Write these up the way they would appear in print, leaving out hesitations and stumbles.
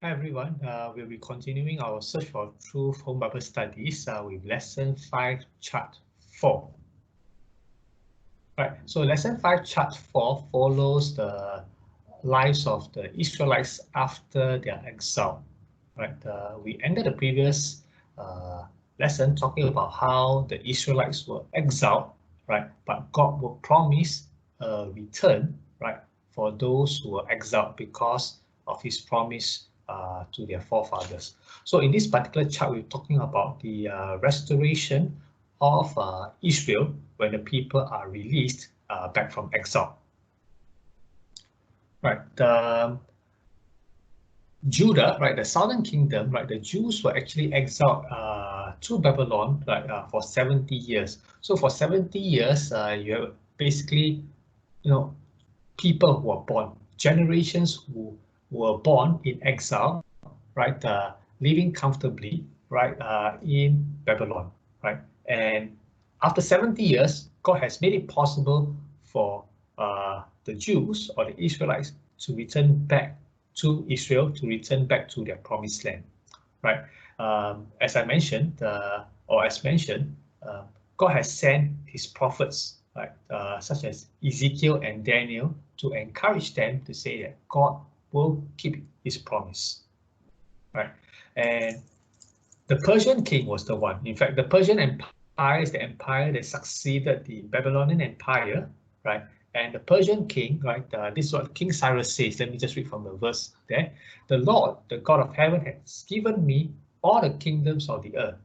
Hi everyone, we'll be continuing our Search for Truth Home Bible Studies with Lesson 5, Chart 4. Right, so Lesson 5, Chart 4 follows the lives of the Israelites after their exile. Right, we ended the previous lesson talking about how the Israelites were exiled, right, but God will promise a return, right, for those who were exiled because of His promise to their forefathers. So in this particular chart, we're talking about the restoration of Israel when the people are released back from exile. Right, Judah, right, the southern kingdom, right, the Jews were actually exiled to Babylon, right, for 70 years. So for 70 years, you have basically, people who were born, generations who were born in exile, right, living comfortably, right, in Babylon, right. And after 70 years, God has made it possible for the Jews or the Israelites to return back to Israel, to return back to their promised land, right? As I mentioned, or as mentioned, God has sent His prophets, right, such as Ezekiel and Daniel, to encourage them to say that God will keep His promise, right? And the Persian king was the one. In fact, the Persian Empire is the empire that succeeded the Babylonian Empire, right? And the Persian king, right? This is what King Cyrus says. Let me just read from the verse there. The Lord, the God of heaven, has given me all the kingdoms of the earth.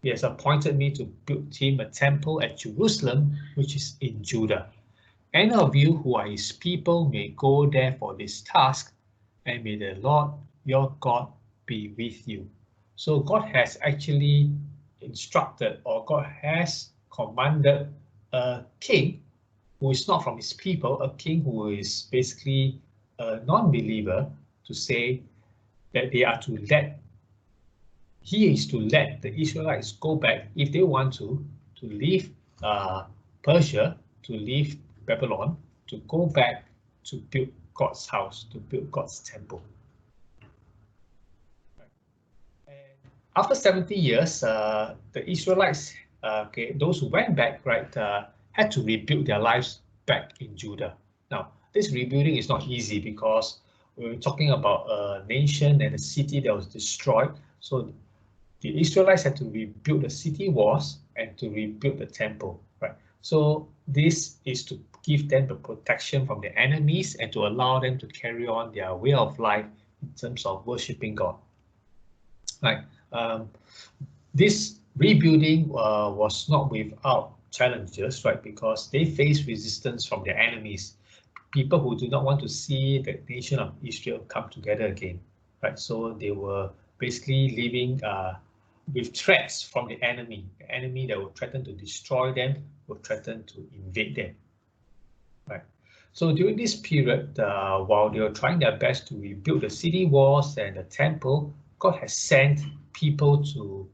He has appointed me to build him a temple at Jerusalem, which is in Judah. Any of you who are his people may go there for this task, and may the Lord your God be with you. So God has actually instructed, or God has commanded a king who is not from his people, a king who is basically a non-believer, to say that they are to let, he is to let the Israelites go back if they want to leave Persia, to leave Babylon, to go back to build God's house, to build God's temple. And after 70 years, the Israelites, those who went back, right, had to rebuild their lives back in Judah. Now, this rebuilding is not easy because we're talking about a nation and a city that was destroyed. So the Israelites had to rebuild the city walls and to rebuild the temple, right? So this is to give them the protection from the enemies and to allow them to carry on their way of life in terms of worshiping God. Right. This rebuilding was not without challenges, right? Because they faced resistance from their enemies, people who do not want to see the nation of Israel come together again, right? So they were basically living with threats from the enemy that will threaten to destroy them, will threaten to invade them, right? So during this period, while they were trying their best to rebuild the city walls and the temple, God has sent people to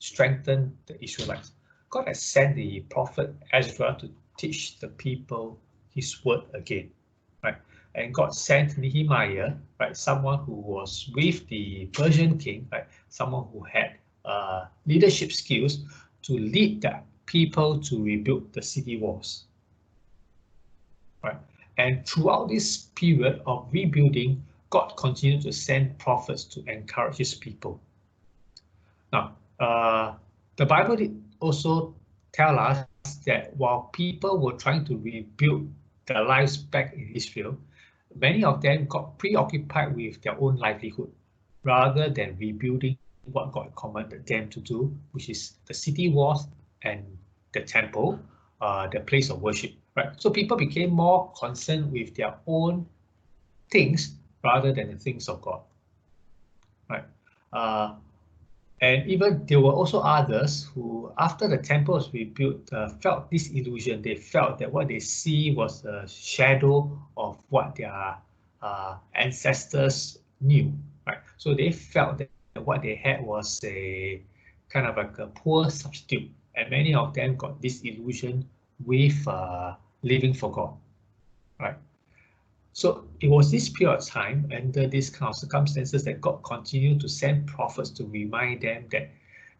strengthen the Israelites. God has sent the prophet Ezra to teach the people His word again, right? And God sent Nehemiah, right, someone who was with the Persian king, right, someone who had leadership skills to lead the people to rebuild the city walls, right? And throughout this period of rebuilding, God continued to send prophets to encourage His people. Now, the Bible also tells us that while people were trying to rebuild their lives back in Israel, many of them got preoccupied with their own livelihood rather than rebuilding what God commanded them to do, which is the city walls and the temple, the place of worship. Right. So people became more concerned with their own things rather than the things of God. Right. And even there were also others who, after the temple was rebuilt, felt this illusion. They felt that what they see was a shadow of what their ancestors knew, right? So they felt that what they had was a kind of like a poor substitute, and many of them got this illusion with living for God, right? So it was this period of time, under these kind of circumstances, that God continued to send prophets to remind them that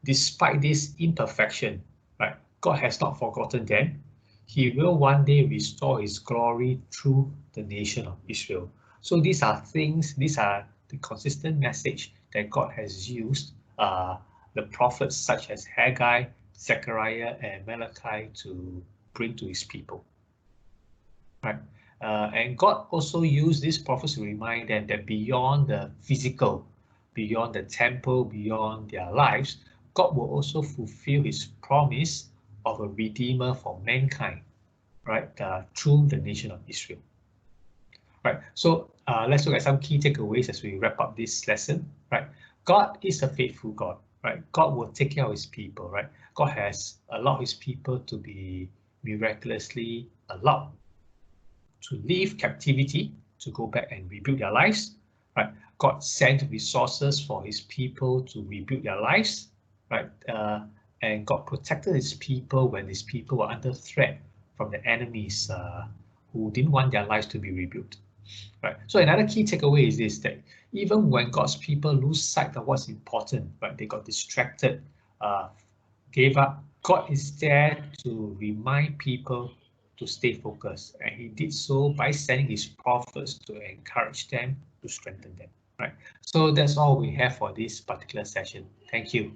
despite this imperfection, right, God has not forgotten them. He will one day restore his glory through the nation of Israel. So these are the consistent message that God has used the prophets such as Haggai, Zechariah, and Malachi to bring to his people. Right. And God also used these prophets to remind them that beyond the physical, beyond the temple, beyond their lives, God will also fulfill his promise of a redeemer for mankind, right, through the nation of Israel. Right. So let's look at some key takeaways as we wrap up this lesson. Right. God is a faithful God. Right. God will take care of his people. Right. God has allowed his people to be miraculously allowed to leave captivity, to go back and rebuild their lives, right? God sent resources for his people to rebuild their lives, right? And God protected his people when his people were under threat from the enemies who didn't want their lives to be rebuilt, right? So another key takeaway is this, that even when God's people lose sight of what's important, right? They got distracted, gave up. God is there to remind people to stay focused, and he did so by sending his prophets to encourage them, to strengthen them. Right. So that's all we have for this particular session. Thank you.